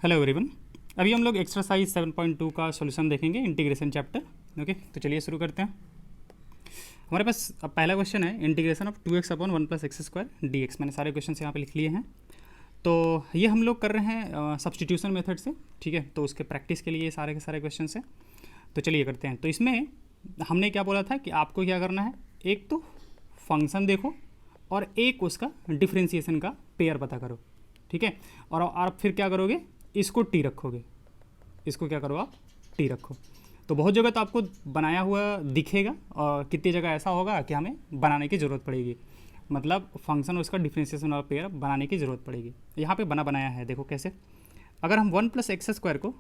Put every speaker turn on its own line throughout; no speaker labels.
Hello everyone. अभी हम लोग एक्सरसाइज 7.2 का सॉल्यूशन देखेंगे, इंटीग्रेशन चैप्टर। ओके, तो चलिए शुरू करते हैं। हमारे पास अब पहला क्वेश्चन है integration of 2x upon 1 plus x square d x. मैंने सारे क्वेश्चन यहाँ पे लिख लिए हैं। तो ये हम लोग कर रहे हैं सब्सटीट्यूशन मेथड से, ठीक है। तो उसके प्रैक्टिस के लिए सारे के सारे क्वेश्चन है। तो चलिए करते हैं। तो इसमें हमने क्या बोला था कि आपको क्या करना है, एक तो फंक्शन देखो और एक उसका डिफ्रेंशिएशन का पेयर पता करो, ठीक है। और आप फिर क्या करोगे, इसको टी रखोगे, इसको क्या करो आप टी रखो। तो बहुत जगह तो आपको बनाया हुआ दिखेगा और कितनी जगह ऐसा होगा कि हमें बनाने की ज़रूरत पड़ेगी, मतलब फंक्शन और उसका डिफ्रेंशिएशन और पेयर बनाने की ज़रूरत पड़ेगी। यहाँ पे बनाया है, देखो कैसे। अगर हम 1 प्लस एक्स स्क्वायर को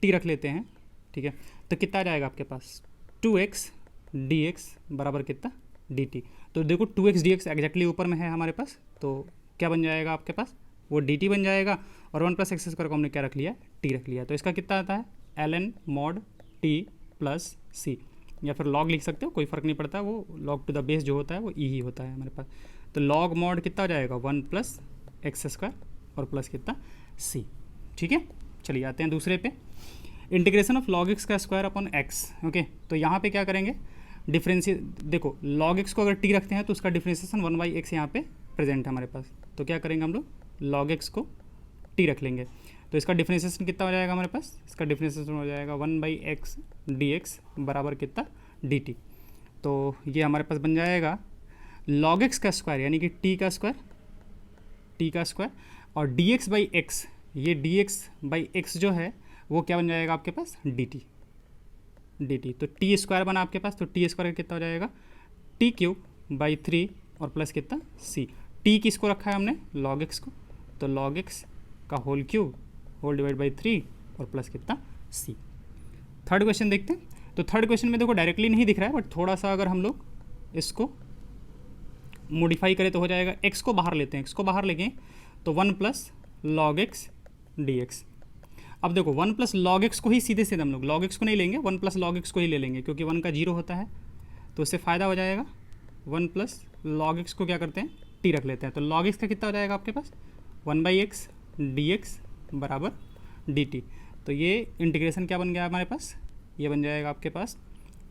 टी रख लेते हैं, ठीक है, तो कितना आ जाएगा आपके पास 2x dx बराबर कितना dt। तो देखो 2x dx एग्जैक्टली ऊपर में है हमारे पास, तो क्या बन जाएगा आपके पास, वो dt बन जाएगा। और 1 प्लस एक्स स्क्वायर को हमने क्या रख लिया, t रख लिया। तो इसका कितना आता है ln mod t plus c, या फिर log लिख सकते हो, कोई फ़र्क नहीं पड़ता, वो log टू द बेस जो होता है वो e ही होता है हमारे पास। तो log mod कितना हो जाएगा 1 प्लस एक्स स्क्वायर और प्लस कितना c, ठीक है। चलिए आते हैं दूसरे पे, इंटीग्रेशन ऑफ log x का स्क्वायर अपॉन x। ओके, तो यहाँ पे क्या करेंगे, डिफ्रेंशिएट। देखो log x को अगर t रखते हैं तो उसका डिफ्रेंशिएशन 1/x यहाँ पे प्रेजेंट है हमारे पास। तो क्या करेंगे हम लोग, log x को t रख लेंगे। तो इसका डिफ्रेंशिएशन कितना हो जाएगा हमारे पास, इसका डिफ्रेंशिएशन हो जाएगा 1/x dx बराबर कितना dt। तो ये हमारे पास बन जाएगा log x का स्क्वायर यानी कि t का स्क्वायर और dx/x, ये dx/x जो है वो क्या बन जाएगा आपके पास dt। तो t स्क्वायर बना आपके पास, तो t स्क्वायर कितना हो जाएगा t³/3 और प्लस कितना c। t किसको रखा है हमने, log x को, तो log x का whole cube whole divide by 3 और प्लस कितना c। थर्ड क्वेश्चन देखते हैं। तो थर्ड क्वेश्चन में देखो डायरेक्टली नहीं दिख रहा है, बट थोड़ा सा अगर हम लोग इसको मॉडिफाई करें तो हो जाएगा, x को बाहर लेते हैं, x को बाहर लेंगे तो 1 प्लस log x dx। अब देखो 1 प्लस log x को ही सीधे सीधे हम लोग log x को नहीं लेंगे, 1 प्लस log x को ही ले लेंगे, क्योंकि 1 का 0 होता है तो उससे फ़ायदा हो जाएगा। 1 प्लस log x को क्या करते हैं, t रख लेते हैं। तो log x का कितना हो जाएगा आपके पास 1/x dx बराबर dt। तो ये इंटीग्रेशन क्या बन गया हमारे पास, ये बन जाएगा आपके पास,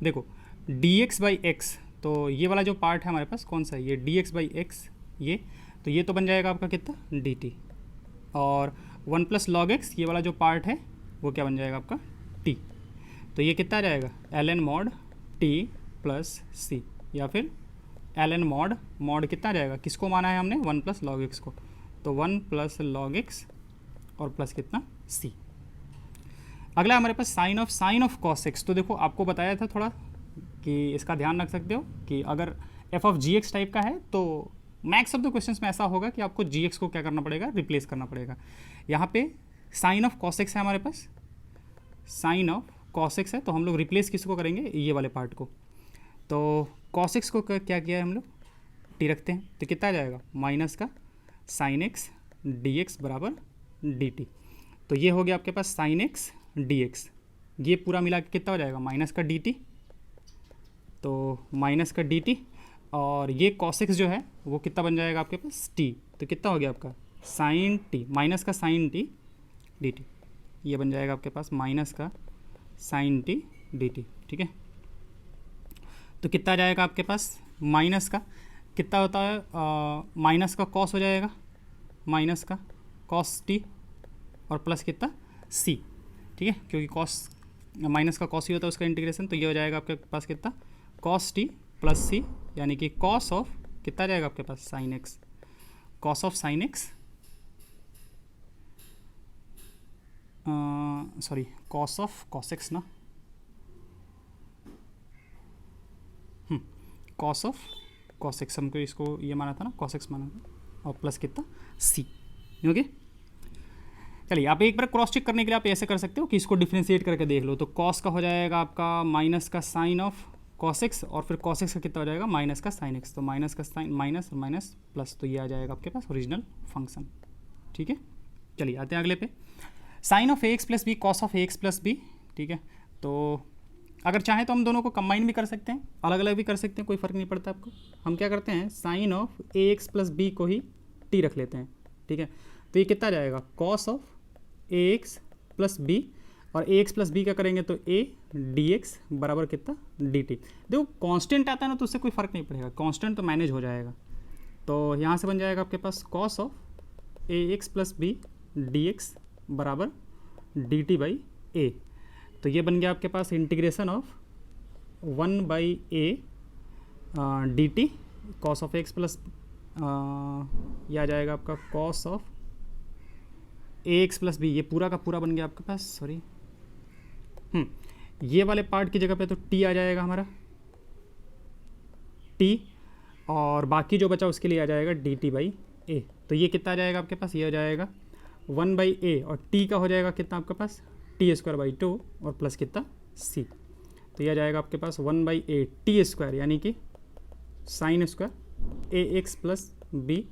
देखो dx/x। तो ये वाला जो पार्ट है हमारे पास कौन सा है, ये dx/x, ये तो ये तो बन जाएगा आपका कितना dt। और 1 प्लस log x ये वाला जो पार्ट है वो क्या बन जाएगा आपका t। तो ये कितना आ जाएगा ln mod t plus c, या फिर ln mod कितना आ जाएगा, किसको माना है हमने 1 प्लस log x को, तो 1 प्लस log x और प्लस कितना c। अगला हमारे पास साइन ऑफ cos x। तो देखो आपको बताया था थोड़ा कि इसका ध्यान रख सकते हो कि अगर f of g x type का है तो मैक्स ऑफ द क्वेश्चंस में ऐसा होगा कि आपको जी एक्स को क्या करना पड़ेगा, रिप्लेस करना पड़ेगा। यहाँ पे साइन ऑफ cos x है हमारे पास, साइन ऑफ cos x है, तो हम लोग रिप्लेस किसको करेंगे, ये वाले पार्ट को। तो cos x को क्या किया है हम लोग, t रखते हैं, तो कितना आ जाएगा माइनस का साइन x dx बराबर dt। तो ये हो गया आपके पास साइन x dx, ये पूरा मिला के कितना हो जाएगा माइनस का dt, तो माइनस का dt। और ये cos x जो है वो कितना बन जाएगा आपके पास t, तो कितना हो गया आपका साइन t माइनस का साइन t dt, ये बन जाएगा आपके पास माइनस का साइन t dt, ठीक है। तो कितना आ जाएगा आपके पास, माइनस का कितना होता है, माइनस का cos हो जाएगा, माइनस का cos t और प्लस कितना c, ठीक है, क्योंकि cos माइनस का cos ही होता है उसका इंटीग्रेशन। तो ये हो जाएगा आपके पास कितना cos t प्लस c, यानी कि cos ऑफ कितना आ जाएगा आपके पास sine x, cos of sine x, sorry cos of cos x ना, cos ऑफ cos x, हमको इसको ये माना था ना, cos x माना था, और प्लस कितना c। ओके, चलिए आप एक बार क्रॉस चेक करने के लिए आप ऐसे कर सकते हो कि इसको डिफ्रेंशिएट करके देख लो। तो cos का हो जाएगा आपका माइनस का साइन ऑफ cos x, और फिर cos x का कितना हो जाएगा माइनस का साइन x, तो माइनस का साइन माइनस और माइनस प्लस, तो ये आ जाएगा आपके पास ओरिजिनल फंक्शन, ठीक है। चलिए आते हैं अगले पे, sine of ax plus b cos of ax plus b, ठीक है। तो अगर चाहें तो हम दोनों को कंबाइन भी कर सकते हैं, अलग अलग भी कर सकते हैं, कोई फ़र्क नहीं पड़ता आपको। हम क्या करते हैं, sine of ax plus b को ही t रख लेते हैं, ठीक है। तो ये कितना जाएगा cos of a x plus b, और ए एक्स प्लस बी क्या करेंगे तो ए डी एक्स बराबर कितना डी टी। देखो कांस्टेंट आता है ना तो उससे कोई फ़र्क नहीं पड़ेगा, कांस्टेंट तो मैनेज हो जाएगा। तो यहाँ से बन जाएगा आपके पास cos of a x plus b d x बराबर डी टी बाई ए। तो ये बन गया आपके पास integration of 1 by a d t cos of x plus यह आ जाएगा आपका cos of a x plus b, ये पूरा का पूरा बन गया आपके पास, सॉरी ये वाले पार्ट की जगह पे तो टी आ जाएगा हमारा टी, और बाकी जो बचा उसके लिए आ जाएगा डी टी बाई ए। तो ये कितना आ जाएगा आपके पास, ये हो जाएगा 1 बाई ए, और टी का हो जाएगा कितना आपके पास टी स्क्वायर बाई 2 और प्लस कितना सी। तो यह आ जाएगा आपके पास 1 बाई ए टी स्क्वायर यानी कि sine square a x plus b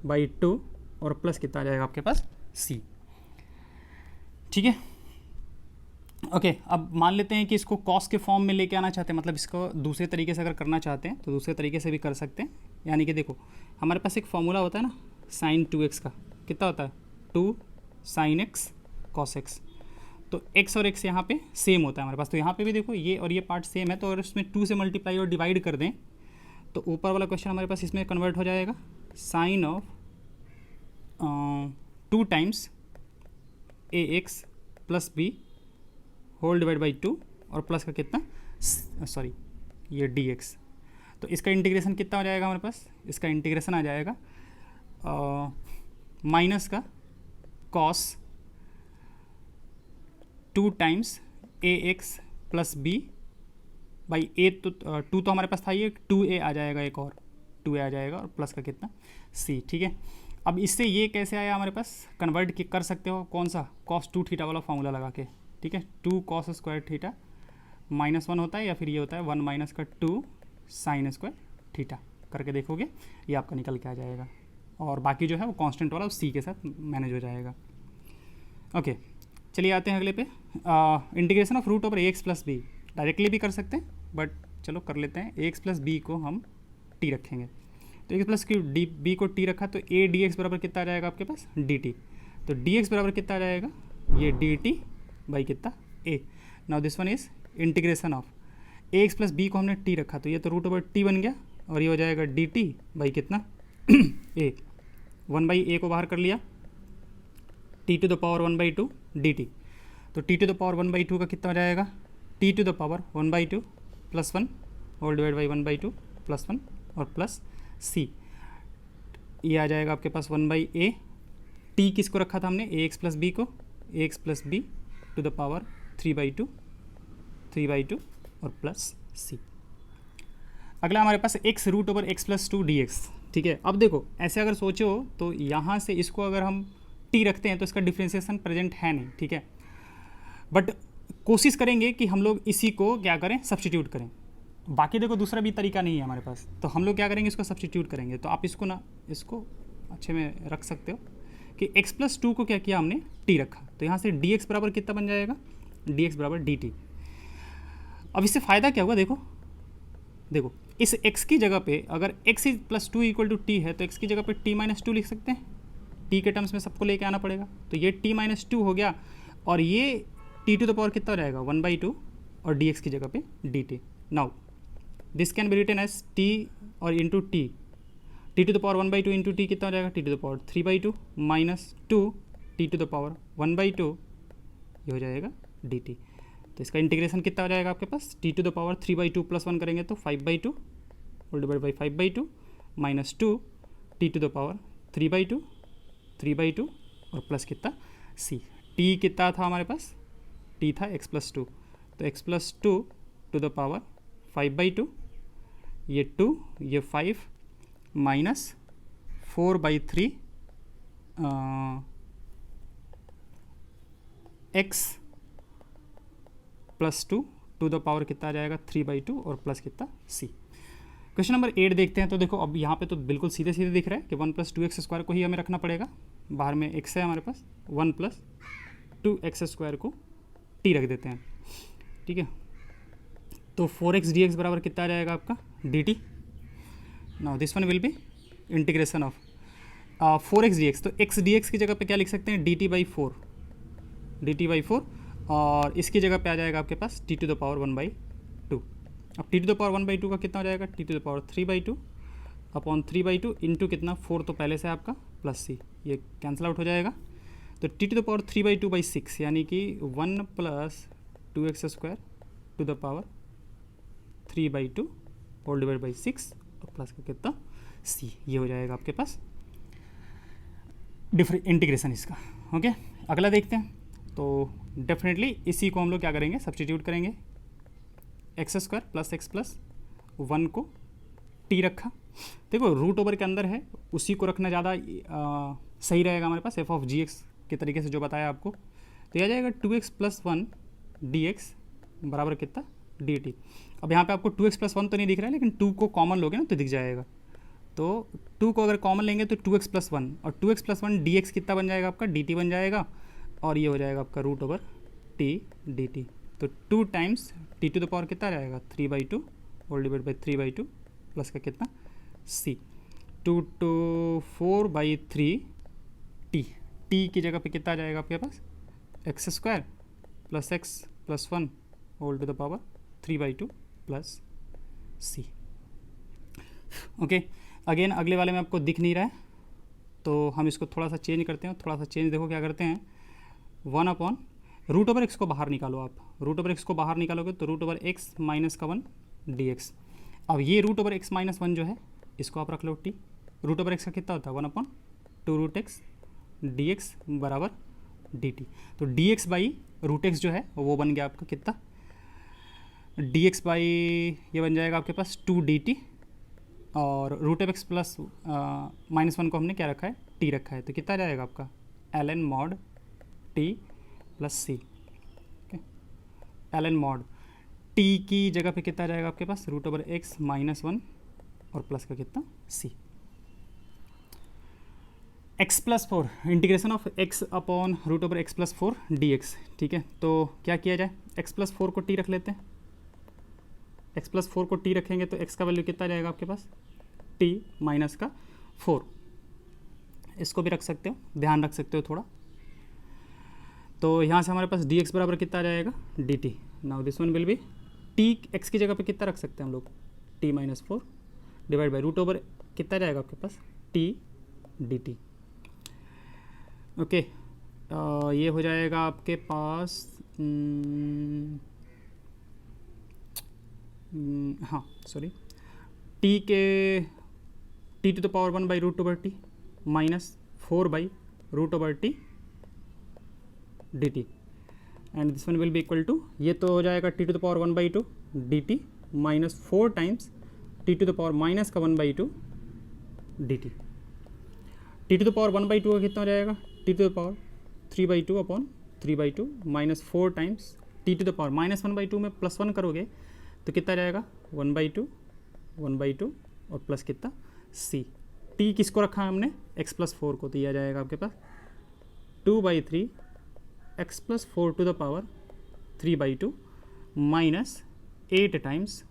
by 2 और प्लस कितना आ जाएगा आपके पास सी। ठीक है, ओके अब मान लेते हैं कि इसको कॉस के फॉर्म में लेके आना चाहते हैं, मतलब इसको दूसरे तरीके से अगर करना चाहते हैं तो दूसरे तरीके से भी कर सकते हैं। यानी कि देखो हमारे पास एक फॉर्मूला होता है ना साइन 2x का, कितना होता है 2 साइन x कॉस x। तो x और x यहाँ पे सेम होता है हमारे पास, तो यहाँ पे भी देखो ये और ये पार्ट सेम है, तो अगर उसमें 2 से मल्टीप्लाई और डिवाइड कर दें तो ऊपर वाला क्वेश्चन हमारे पास इसमें कन्वर्ट हो जाएगा sine of 2 times a x plus b whole divide by 2 और प्लस का कितना सॉरी ये डी एक्स। तो इसका इंटीग्रेशन कितना हो जाएगा हमारे पास, इसका इंटीग्रेशन आ जाएगा माइनस का cos 2 times a x plus b by a, तो 2 तो हमारे पास था, ये 2a आ जाएगा, एक और 2a आ जाएगा और प्लस का कितना c। ठीक है, अब इससे ये कैसे आया हमारे पास, कन्वर्ट कर सकते हो कौन सा cos 2 थीटा वाला फॉर्मूला लगा के। ठीक है, 2 cos स्क्वायर थीटा -1 होता है, या फिर ये होता है 1 माइनस का 2 साइन स्क्वायर थीटा, करके देखोगे ये आपका निकल के आ जाएगा, और बाकी जो है वो कांस्टेंट वाला सी के साथ मैनेज हो जाएगा। ओके चलिए आते हैं अगले पे, integration of root over a x plus b. Directly भी कर सकते हैं बट चलो कर लेते हैं, ए एक्स प्लस बी को हम टी रखेंगे, तो एक्स प्लस की डी बी को टी रखा तो ए डी एक्स बराबर कितना आ जाएगा आपके पास डी टी। तो डी एक्स बराबर कितना आ जाएगा ये डी टी बाई कितना a. Now this one is integration of a x plus b को हमने टी रखा तो ये तो रूट ओवर टी बन गया, और ये हो जाएगा डी टी बाई कितना ए, 1 बाई ए को बाहर कर लिया, t to the power 1 by 2 d t. तो t to the power 1 by 2 का कितना हो जाएगा t to the power 1 by 2 plus 1 whole divide by 1 by 2 plus 1 और प्लस सी। ये आ जाएगा आपके पास 1 बाई ए, टी किसको रखा था हमने ए एक्स प्लस बी को, a x plus b to the power 3 by 2 और प्लस सी। अगला हमारे पास x root over x plus 2 d x. ठीक है, अब देखो ऐसे अगर सोचो तो यहाँ से इसको अगर हम टी रखते हैं तो इसका डिफ्रेंसिएशन प्रेजेंट है नहीं। ठीक है, बट कोशिश करेंगे कि हम लोग इसी को क्या करें सब्स्टिट्यूट करें। बाकी देखो दूसरा भी तरीका नहीं है हमारे पास, तो हम लोग क्या करेंगे इसको सब्स्टिट्यूट करेंगे। तो आप इसको ना इसको अच्छे में रख सकते हो कि x प्लस 2 को क्या किया हमने t रखा, तो यहाँ से dx बराबर कितना बन जाएगा dx बराबर dt। अब इससे फ़ायदा क्या होगा, देखो इस x की जगह पे अगर x plus 2 equal to t है तो x की जगह पे t माइनस 2 लिख सकते हैं, t के टर्म्स में सबको लेके आना पड़ेगा। तो ये t माइनस 2 हो गया, और ये t टू द पावर कितना हो जाएगा 1 बाई 2 और dx की जगह पे dt। Now this can be written as t और into t, t to the power 1 by 2 into t कितना हो जाएगा t to the power 3 by 2 minus 2 t to the power 1 by 2, ये हो जाएगा डी टी। तो इसका इंटीग्रेशन कितना हो जाएगा आपके पास t to the power 3 by 2 plus 1 करेंगे तो 5 by 2 whole divide by 5 by 2 minus 2 t to the power 3 by 2 और प्लस कितना सी। टी कितना था हमारे पास, टी था x प्लस 2, तो x plus 2 to the power 5 by 2, ये 2 ये 5 minus 4 by 3 x plus 2 to the power कितना आ जाएगा 3 बाई 2 और प्लस कितना c। क्वेश्चन नंबर 8 देखते हैं। तो देखो अब यहाँ पे तो बिल्कुल सीधे सीधे दिख रहा है कि 1 प्लस 2x स्क्वायर को ही हमें रखना पड़ेगा, बाहर में x है हमारे पास, 1 प्लस 2x स्क्वायर को t रख देते हैं। ठीक है, तो 4x dx बराबर कितना आ जाएगा आपका dt। Now this one will be integration of, 4x dx, तो x dx की जगह पे क्या लिख सकते हैं, dt by 4, dt by 4, और इसकी जगह पे आ जाएगा आपके पास t टू द पावर 1/2। अब t टू द पावर 1/2 का कितना हो जाएगा, t to the power 3/2 upon 3/2 into कितना 4 तो पहले से आपका प्लस c, ये कैंसिल आउट हो जाएगा। तो t टू द पावर 3/2/6 यानी कि 1 plus 2x² to the power 3/2 whole divide by 6 और प्लस का कितना c, ये हो जाएगा आपके पास इंटीग्रेशन इसका। ओके, अगला देखते हैं। तो डेफिनेटली इसी को हम लोग क्या करेंगे, सब्सटीट्यूट करेंगे। x² प्लस x प्लस 1 को t रखा, देखो रूट ओवर के अंदर है, उसी को रखना ज़्यादा सही रहेगा हमारे पास, f ऑफ gx के तरीके से जो बताया आपको। तो यह आ जाएगा 2x प्लस 1 dx बराबर कितना dt। अब यहाँ पे आपको 2x प्लस 1 तो नहीं दिख रहा है, लेकिन 2 को कॉमन लोगे ना तो दिख जाएगा। तो 2 को अगर कॉमन लेंगे तो 2x प्लस 1, और 2x प्लस 1 dx कितना बन जाएगा आपका, dt बन जाएगा, और ये हो जाएगा आपका रूट ओवर t dt। तो 2 times t to the power कितना आ जाएगा 3/2 होल डिवाइड बाई 3/2 प्लस का कितना c, 2 to 4/3 t की जगह पे कितना आ जाएगा आपके पास x² plus x plus 1 whole to the power 3/2 plus c। Okay, again अगले वाले में आपको दिख नहीं रहा है, तो हम इसको थोड़ा सा चेंज करते हैं। थोड़ा सा चेंज देखो क्या करते हैं, 1 अपॉन रूट ओवर एक्स को बाहर निकालो आप, रूट ओवर एक्स को बाहर निकालोगे तो रूट ओवर एक्स माइनस का 1 dx। अब ये रूट ओवर एक्स माइनस 1 जो है इसको आप रख लो t, रूट ओवर एक्स का कितना होता है 1 अपॉन 2 रूट एक्स dx बराबर dt। तो dx बाई रूट एक्स जो है वो बन गया आपका कितना, dx बाई ये बन जाएगा आपके पास 2 dt, और root of x plus minus 1 को हमने क्या रखा है t रखा है, तो कितना जाएगा आपका ln mod t plus c। ln mod t की जगह पे कितना जाएगा आपके पास रूट ओवर एक्स माइनस 1 और प्लस का कितना c। x plus 4 integration of x upon root over x plus 4 dx। ठीक है, तो क्या किया जाए, x प्लस 4 को t रख लेते हैं, x प्लस 4 को t रखेंगे तो x का वैल्यू कितना जाएगा आपके पास t माइनस का 4। इसको भी रख सकते हो, ध्यान रख सकते हो थोड़ा। तो यहाँ से हमारे पास dx बराबर कितना आ जाएगा dt। Now this one will B t x की जगह पे कितना रख सकते हैं हम लोग t minus 4 divide by root over कितना जाएगा आपके पास t dt। ओके, ये हो जाएगा आपके पास हाँ सॉरी t के t to the power 1 by root over t minus 4 by root over t dt, and this one will be equal to, ये तो हो जाएगा t to the power 1/2 dt minus 4 times t to the power minus का 1/2 dt। t to the power 1/2 का कितना हो जाएगा t to the power 3/2 upon 3/2 minus 4 times t to the power minus 1/2 में प्लस 1 करोगे तो कितना जाएगा 1/2 और प्लस कितना c। t किसको रखा है हमने x प्लस 4 को, तो यह जाएगा आपके पास 2/3 x plus 4 to the power 3/2 minus 8 times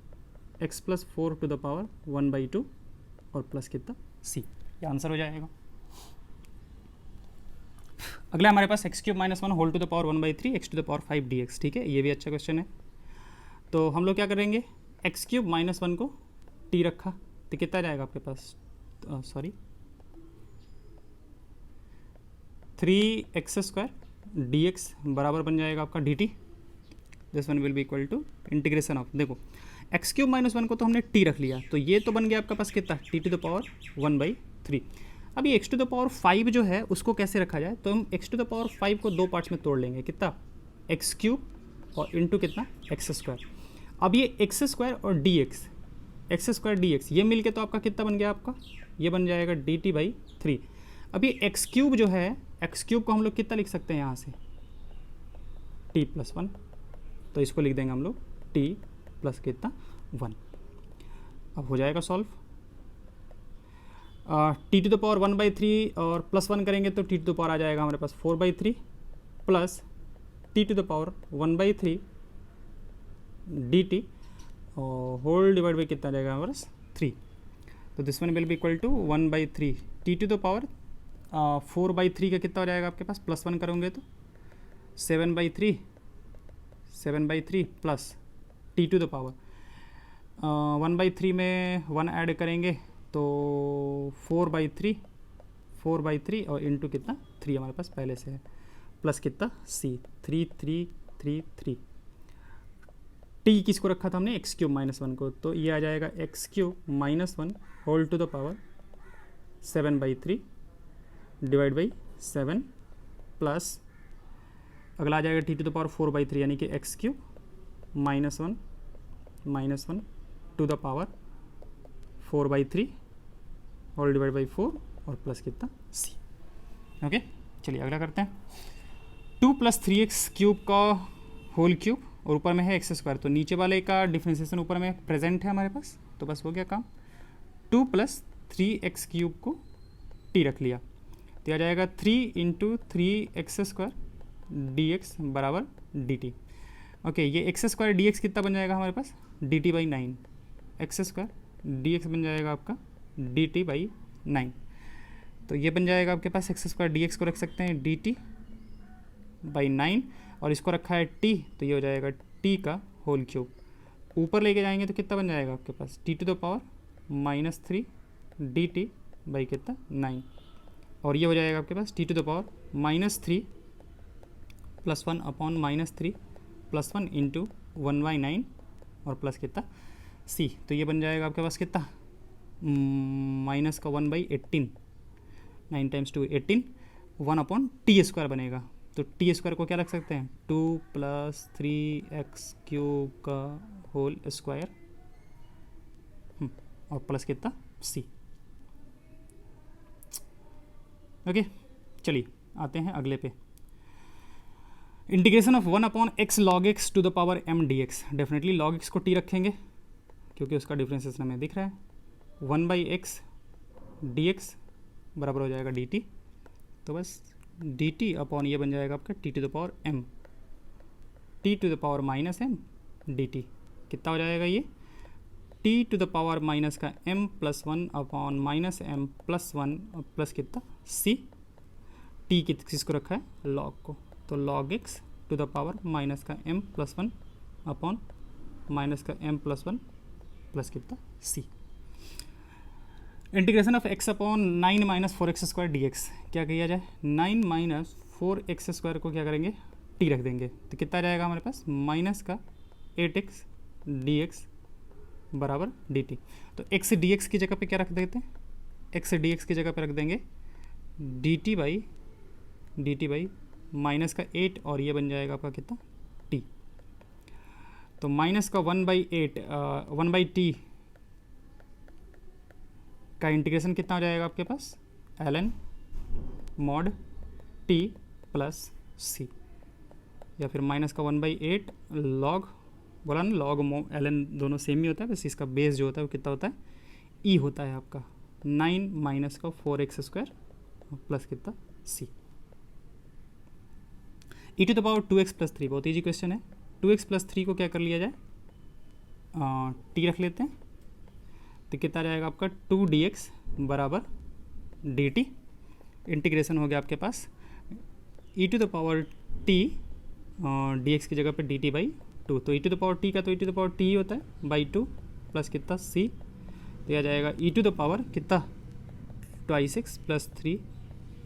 x plus 4 to the power 1/2 और प्लस कितना c, ये आंसर हो जाएगा। अगला हमारे पास x³ minus 1 whole to the power 1/3 x to the power 5 dx। ठीक है, ये भी अच्छा क्वेश्चन है। तो हम लोग क्या करेंगे, x³ माइनस 1 को t रखा तो कितना जाएगा आपके पास, सॉरी 3x² dx बराबर बन जाएगा आपका dt। This one will be equal to integration of, देखो x³ माइनस 1 को तो हमने t रख लिया, तो ये तो बन गया आपका पास कितना t टू द पावर 1/3। अब ये x टू द पावर 5 जो है उसको कैसे रखा जाए, तो हम x टू द पावर 5 को दो पार्ट्स में तोड़ लेंगे, कितना x³ और इंटू कितना x²। अब ये x² और dx, x² dx ये मिल के तो आपका कितना बन गया, आपका ये बन जाएगा dt/3। अब ये x³ जो है, x³ को हम लोग कितना लिख सकते हैं यहाँ से t प्लस 1, तो इसको लिख देंगे हम लोग t प्लस कितना 1। अब हो जाएगा solve, t to the power 1/3 और प्लस 1 करेंगे तो t टू द पावर आ जाएगा हमारे पास 4/3 plus t to the power 1/3 dt और होल डिवाइड बाई कितना जाएगा हमारे पास 3। तो this one will be equal to 1/3 t to the power 4/3 का कितना हो जाएगा आपके पास, +1 करोगे तो 7/3 plus t to the power 1/3 में 1 ऐड करेंगे तो 4/3 और इंटू कितना 3 हमारे पास पहले से है, प्लस कितना c 3 टी किसको रखा था हमने, x³ -1 को, तो ये आ जाएगा x³ -1 whole to the power 7/3 divide by 7 plus अगला आ जाएगा टी टू द पावर 4/3 यानी कि x³ -1 to the power 4/3 whole divide by 4 और प्लस कितना c। ओके, चलिए अगला करते हैं। 2 + 3x³ का होल क्यूब और ऊपर में है x², तो नीचे वाले का डिफ्रेंसिएशन ऊपर में प्रेजेंट है हमारे पास, तो बस हो गया काम। 2 + 3x³ को t रख लिया तो आ जाएगा 3 × 3x² dx बराबर dt। ओके, ये x² dx कितना बन जाएगा हमारे पास, dt/9, x² dx बन जाएगा आपका dt/9, तो ये बन जाएगा आपके पास x² dx को रख सकते हैं dt/9 और इसको रखा है t, तो ये हो जाएगा t का होल क्यूब। ऊपर लेके जाएंगे तो कितना बन जाएगा आपके पास t to the power -3 dt by कितना 9, और ये हो जाएगा आपके पास t to the power -3 + 1 upon -3 + 1 into 1/9 और प्लस कितना c, तो ये बन जाएगा आपके पास कितना -1/18, 9 × 2 18, 1/t² बनेगा, तो t² को क्या रख सकते हैं 2 + 3x³ का होल स्क्वायर और प्लस कितना c। ओके, चलिए आते हैं अगले पे। Integration of 1/x log x to the power m dx, definitely log x को t रखेंगे क्योंकि उसका डिफ्रेंसिएशन हमें दिख रहा है। 1/x dx बराबर हो जाएगा dt, तो बस dt अपॉन ये बन जाएगा आपका t to the power m, t to the power -m dt, कितना हो जाएगा ये t to the power minus का m + 1 अपॉन -m + 1 प्लस कितना c, t किसको रखा है log को, तो log x to the power minus का m + 1 अपॉन माइनस का m + 1 प्लस कितना c। Integration of x upon 9 - 4x² dx, क्या किया जाए 9 - 4x² को क्या करेंगे t रख देंगे, तो कितना आ जाएगा हमारे पास माइनस का 8x dx बराबर dt, तो x dx की जगह पे क्या रख देते हैं, x dx की जगह पे रख देंगे dt बाई माइनस का 8 और ये बन जाएगा आपका कितना t, तो माइनस का 1/8 1/t का इंटीग्रेशन कितना हो जाएगा आपके पास ln mod t plus c, या फिर माइनस का 1/8 log, बोला ना log ln दोनों सेम ही होता है, बस इसका बेस जो होता है वो कितना होता है e होता है आपका 9 - का 4x² प्लस कितना c। e to the power 2x + 3, बहुत ईजी क्वेश्चन है। 2x + 3 को क्या कर लिया जाए t रख लेते हैं, तो कितना जाएगा आपका 2 dx बराबर dt, इंटीग्रेशन हो गया आपके पास e to the power t dx की जगह पे dt/2, तो e to the power t का तो e to the power t ही होता है /2 प्लस कितना c, तो यह जाएगा e टू द पावर कितना 2x + 3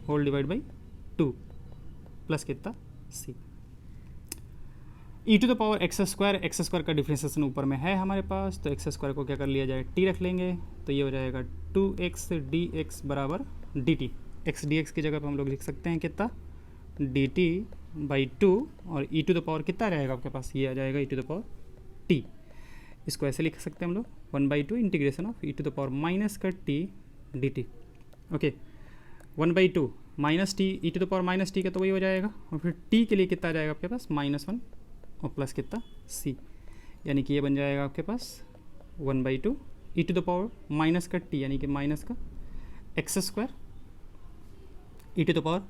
whole divide by 2 plus कितना c। e to the power x² का डिफ्रेंसिएशन ऊपर में है हमारे पास, तो x² को क्या कर लिया जाए t रख लेंगे, तो ये हो जाएगा 2x dx बराबर dt, x dx की जगह पर हम लोग लिख सकते हैं कितना dt/2 और e टू द पावर कितना रहेगा आपके पास, ये आ जाएगा e to the power t, इसको ऐसे लिख सकते हैं हम लोग 1/2 integration of e to the power minus का t dt। Okay, 1/2 -t e to the power -t का तो वही हो जाएगा, और फिर t के लिए कितना आ जाएगा आपके पास -1 और प्लस कितना c, यानी कि ये बन जाएगा आपके पास 1/2 e to the power minus का t यानी कि माइनस का x² e to the power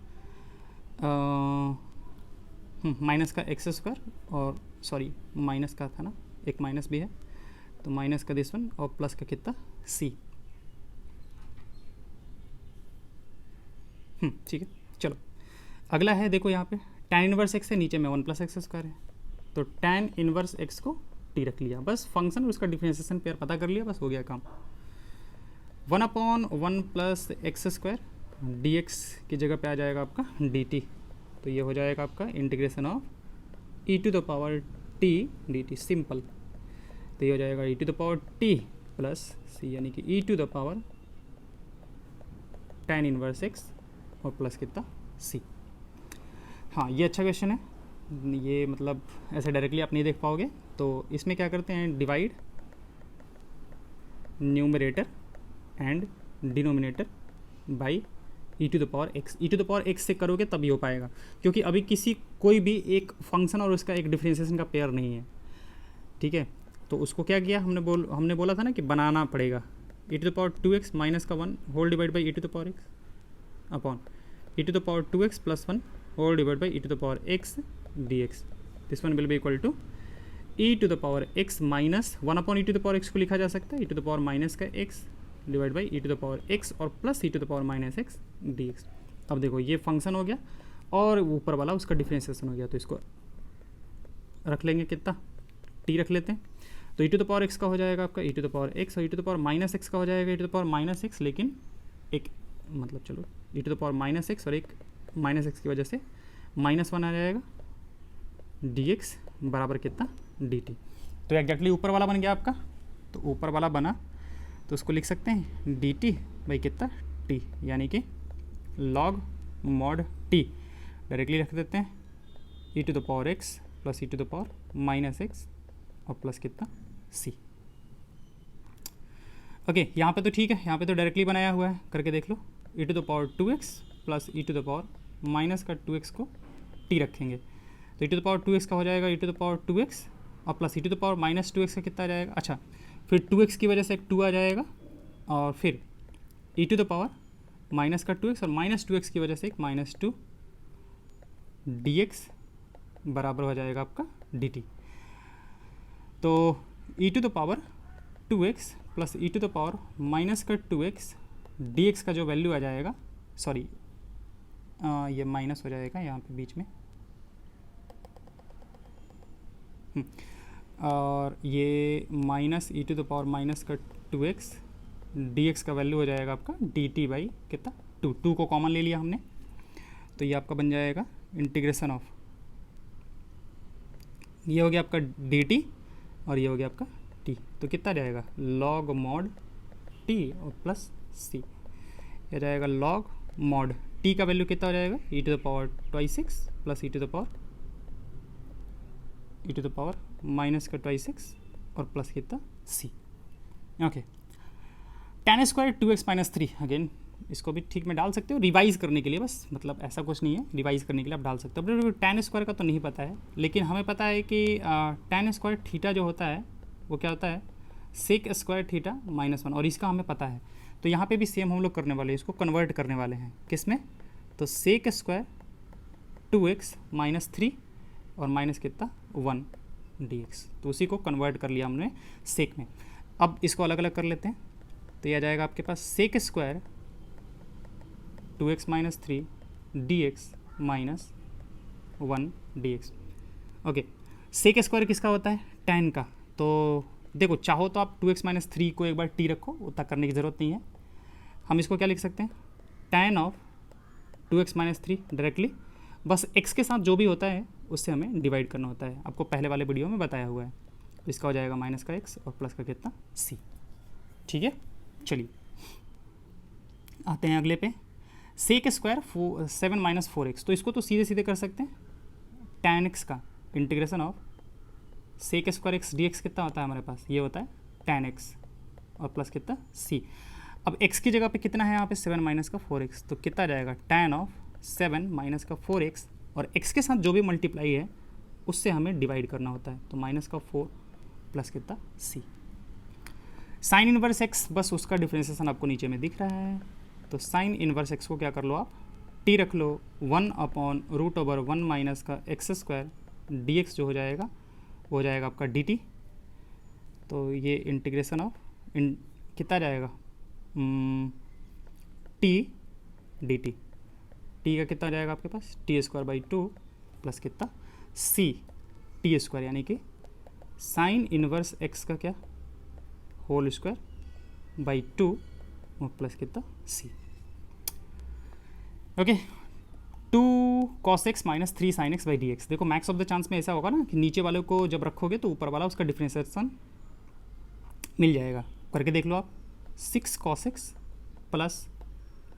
minus का x² और सॉरी माइनस का था ना, एक माइनस भी है, तो माइनस का दिस वन और प्लस का कितना c। ठीक है। चलो अगला है, देखो यहाँ पे tan इनवर्स x है, नीचे में 1 प्लस एक्स स्क्वायर है, तो tan इनवर्स x को t रख लिया, बस फंक्शन और उसका डिफरेंशिएशन पेयर पता कर लिया, बस हो गया काम। 1/1 प्लस एक्स स्क्वायर डी की जगह पे आ जाएगा आपका dt, तो ये हो जाएगा आपका integration of e to the power t dt, simple. तो ये हो जाएगा e to the power t plus c, यानी कि e to the power tan inverse x और प्लस कितना c। हाँ ये अच्छा क्वेश्चन है, ये मतलब ऐसे डायरेक्टली आप नहीं देख पाओगे, तो इसमें क्या करते हैं, divide numerator and denominator by e to the power x। e to the power x से करोगे तभी हो पाएगा, क्योंकि अभी कोई भी एक फंक्शन और उसका एक डिफरेंशिएशन का पेयर नहीं है, ठीक है। तो उसको क्या किया हमने बोला था ना कि बनाना पड़ेगा, e to the power 2x minus का 1 whole divide by e to the power x upon e to the power 2x plus 1 whole divide by e to the power x dx। This one will be equal to e to the power x minus 1 upon e to the power x को लिखा जा सकता है e to the power minus का x divide by e to the power x और plus e to the power minus x dx। अब देखो ये फंक्शन हो गया और ऊपर वाला उसका डिफरेंशिएशन हो गया, तो इसको रख लेंगे कितना, t रख लेते हैं, तो e to the power x का हो जाएगा आपका e to the power x और e to the power minus x का हो जाएगा e to the power minus x, लेकिन एक मतलब चलो e to the power minus x और एक माइनस x की वजह से -1 आ जाएगा dx बराबर कितना dt। तो एग्जैक्टली ऊपर वाला बन गया आपका, तो ऊपर वाला बना तो उसको लिख सकते हैं dt बाई कितना t, यानी कि log mod t डायरेक्टली रख देते हैं e to the power x plus e to the power minus x और प्लस कितना c। ओके यहाँ पे तो ठीक है, यहाँ पे तो डायरेक्टली बनाया हुआ है, करके देख लो e to the power 2x plus e to the power minus का 2x को t रखेंगे, तो e to the power 2x का हो जाएगा e to the power 2x और plus e to the power minus 2x का कितना आ जाएगा, अच्छा फिर 2x की वजह से एक 2 आ जाएगा और फिर e to the power minus का 2x और माइनस 2x की वजह से एक -2 dx बराबर हो जाएगा आपका dt। तो e to the power 2x plus e to the power minus का 2x dx का जो वैल्यू आ जाएगा, सॉरी ये माइनस हो जाएगा यहाँ पे बीच में, और ये minus e to the power minus का 2x dx का वैल्यू हो जाएगा आपका dt बाई कितना 2 को कॉमन ले लिया हमने, तो ये आपका बन जाएगा इंटीग्रेशन ऑफ, ये हो गया आपका dt और ये हो गया आपका t, तो कितना जाएगा log mod t और प्लस c, ये जाएगा log mod t का वैल्यू कितना हो जाएगा e to the power 2x plus e to the power minus का 2x और प्लस कितना c। Okay tan square 2x minus 3, again इसको भी ठीक में डाल सकते हो रिवाइज करने के लिए, बस मतलब ऐसा कुछ नहीं है, रिवाइज करने के लिए आप डाल सकते हो। बट tan स्क्वायर का तो नहीं पता है, लेकिन हमें पता है कि tan स्क्वायर थीटा जो होता है वो क्या होता है सेक स्क्वायर थीटा -1, और इसका हमें पता है, तो यहाँ पे भी सेम हम लोग करने वाले हैं, इसको कन्वर्ट करने वाले हैं किस में, तो सेक स्क्वायर 2x माइनस 3 और माइनस कितना 1 dx, तो उसी को कन्वर्ट कर लिया हमने सेक में। अब इसको अलग अलग कर लेते हैं, तो यह आ जाएगा आपके पास sec square 2x minus 3 dx minus 1 dx। Okay sec square किसका होता है tan का, तो देखो चाहो तो आप 2x माइनस 3 को एक बार t रखो, उतना करने की ज़रूरत नहीं है, हम इसको क्या लिख सकते हैं tan of 2x minus 3 directly, बस x के साथ जो भी होता है उससे हमें डिवाइड करना होता है, आपको पहले वाले वीडियो में बताया हुआ है, तो इसका हो जाएगा माइनस का x और प्लस का कितना c। ठीक है चलिए आते हैं अगले पे, सेक स्क्वायर 7 माइनस 4x, तो इसको तो सीधे सीधे कर सकते हैं tan x का integration of sec square x dx कितना होता है हमारे पास, ये होता है tan x और प्लस कितना c। अब x की जगह पे कितना है यहाँ पे 7 माइनस का 4x, तो कितना जाएगा tan ऑफ 7 माइनस का 4x और x के साथ जो भी मल्टीप्लाई है उससे हमें डिवाइड करना होता है, तो माइनस का 4 प्लस कितना c। साइन इनवर्स x, बस उसका डिफरेंशिएशन आपको नीचे में दिख रहा है, तो साइन इनवर्स x को क्या कर लो आप t रख लो 1 अपॉन √1 माइनस का x स्क्वायर dx जो हो जाएगा वो हो जाएगा आपका dt, तो ये इंटीग्रेशन ऑफ कितना जाएगा t dt, टी का कितना हो जाएगा आपके पास, t square by two plus कितना सी टी स्क्वायर, यानी कि साइन इनवर्स एक्स का क्या होल स्क्वायर बाई टू और प्लस कितना सी। Okay, to cos x minus three sine x by D x. देखो मैक्स ऑफ द चांस में ऐसा होगा ना कि नीचे वाले को जब रखोगे तो ऊपर वाला उसका डिफ्रेंशिएशन मिल जाएगा। करके देख लो आप, six cos x plus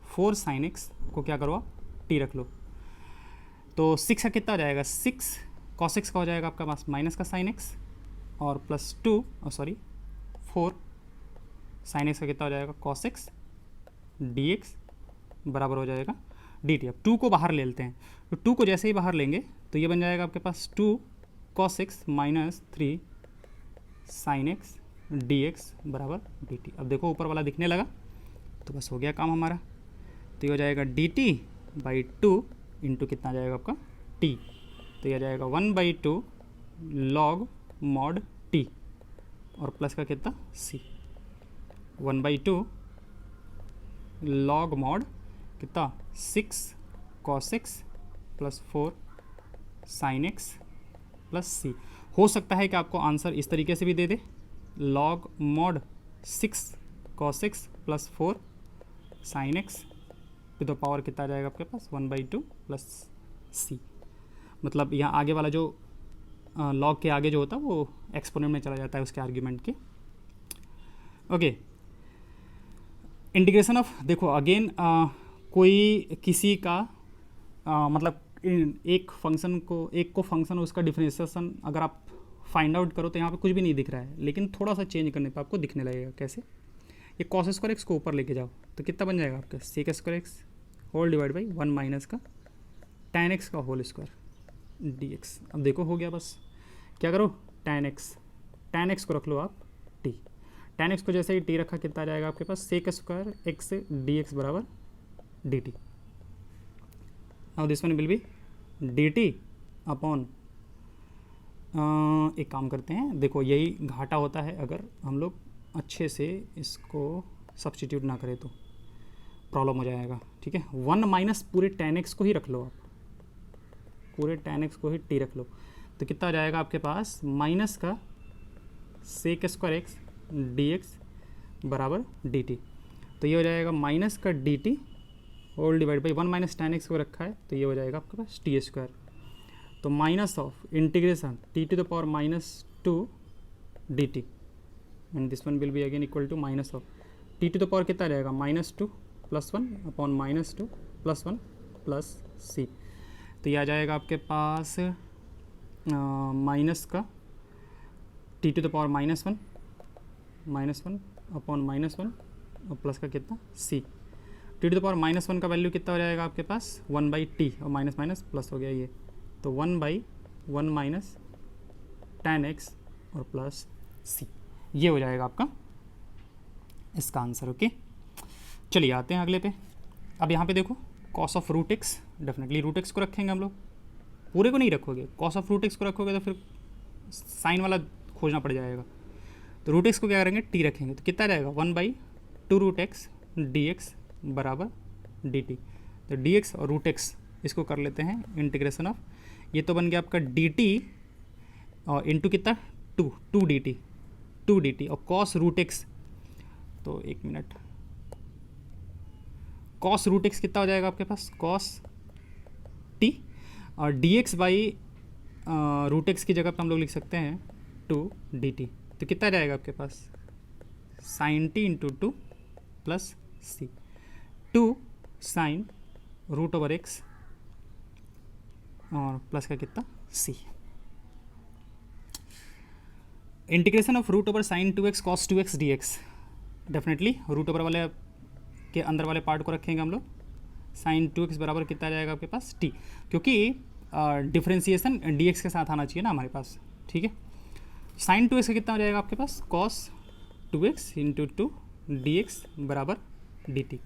four sine x को क्या करो आप टी रख लो, तो सिक्स का कितना हो जाएगा, सिक्स कॉस एक्स का हो जाएगा आपका पास माइनस का साइन एक्स और plus two sorry four sine x का कितना हो जाएगा कॉस एक्स डी एक्स बराबर हो जाएगा डी टी। अब टू को बाहर ले लेते हैं, तो टू को जैसे ही बाहर लेंगे तो ये बन जाएगा आपके पास two cos x minus three sine x D x बराबर डी टी। अब देखो ऊपर वाला दिखने लगा तो बस हो गया काम हमारा, तो ये हो जाएगा d t by two into कितना आ जाएगा आपका टी, तो ये आ जाएगा one by two log mod t और प्लस का कितना c, one by two log mod कितना six cos x plus four sine x plus c. हो सकता है कि आपको आंसर इस तरीके से भी दे दे, log mod six cos x plus four sine x to the power कितना आ जाएगा आपके पास one by two plus c. मतलब यहाँ आगे वाला जो लॉग के आगे जो होता है वो एक्सपोनेंट में चला जाता है उसके आर्ग्यूमेंट के। ओके, इंटीग्रेशन ऑफ, देखो अगेन कोई किसी का मतलब एक फंक्शन को फंक्शन उसका डिफरेंशिएशन अगर आप फाइंड आउट करो तो यहाँ पे कुछ भी नहीं दिख रहा है, लेकिन थोड़ा सा चेंज करने पे आपको दिखने लगेगा। कैसे, ये कॉस स्क्वायर एक्स को ऊपर लेके जाओ तो कितना बन जाएगा आपका sec square x whole divide by one minus का tan एक्स का होल स्क्वायर डी एक्स। अब देखो हो गया, बस क्या करो tan एक्स को रख लो आप t, tan एक्स को जैसे ही t रखा कितना आ जाएगा आपके पास sec square x D x बराबर d t. Now this one will be d t upon, एक काम करते हैं, देखो यही घाटा होता है अगर हम लोग अच्छे से इसको सब्स्टिट्यूट ना करें तो प्रॉब्लम हो जाएगा। ठीक है, वन माइनस पूरे tan एक्स को ही रख लो आप, पूरे tan एक्स को ही t रख लो, तो कितना आ जाएगा आपके पास माइनस का sec square x D x बराबर डी टी। तो ये हो जाएगा माइनस का d t whole divide by one minus tan x को रखा है तो ये हो जाएगा आपके पास टी स्क्वायर, तो minus of integration t to the power minus two d t and this one will be again equal to minus of t to the power कितना रहेगा minus two plus one upon minus two plus one plus c. तो ये आ जाएगा आपके पास minus का t to the power minus one upon minus one और प्लस का कितना c. T to the power minus one का वैल्यू कितना हो जाएगा आपके पास वन बाई टी और माइनस माइनस प्लस हो गया ये, तो one by one minus tan x और प्लस सी, ये हो जाएगा आपका इसका आंसर। ओके, चलिए आते हैं अगले पे। अब यहाँ पे देखो cos of root x, definitely root x को रखेंगे हम लोग, पूरे को नहीं रखोगे, कॉस ऑफ रूट एक्स को रखोगे तो फिर साइन वाला खोजना पड़ जाएगा, तो रूट एक्स को क्या करेंगे टी रखेंगे, तो कितना रहेगा one by two root x D x बराबर डी टी। तो डी एक्स और रूट एक्स इसको कर लेते हैं इंटीग्रेशन ऑफ, ये तो बन गया आपका डी टी और इंटू कितना टू डी टी और कॉस रूट एक्स, तो एक मिनट, कॉस रूट एक्स कितना हो जाएगा आपके पास कॉस टी और d x by root x की जगह पर हम लोग लिख सकते हैं टू डी टी, तो कितना जाएगा आपके पास sine t into two plus c, two sine root over x और प्लस का कितना c. Integration of root over sine two x cos two x D x, definitely root over वाले के अंदर वाले पार्ट को रखेंगे हम लोग, साइन टू एक्स बराबर कितना जाएगा आपके पास टी, क्योंकि डिफ्रेंसिएशन डी एक्स के साथ आना चाहिए ना हमारे पास। ठीक है, साइन टू एक्स का कितना हो जाएगा आपके पास cos two x into two d x बराबर डी टी,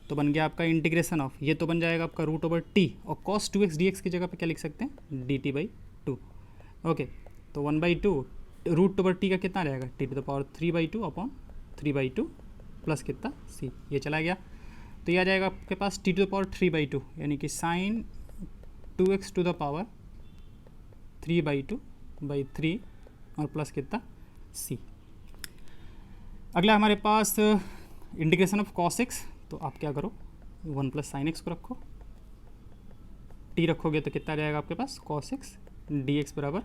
तो बन गया आपका इंटीग्रेशन ऑफ, ये तो बन जाएगा आपका रूट ओवर टी और cos two x D x की जगह पे क्या लिख सकते हैं d t by two. Okay, तो one by two root over t का कितना रहेगा t to the power three by two upon three by two plus कितना सी, ये चला गया, तो ये आ जाएगा आपके पास टी टू द पावर 3/2 यानी कि sign 2x to the power 3/2/3 और प्लस कितना c। अगला हमारे पास इंटीग्रेशन ऑफ cos x, तो आप क्या करो 1 प्लस साइन एक्स को रखो, t रखोगे तो कितना आ जाएगा आपके पास cos x dx बराबर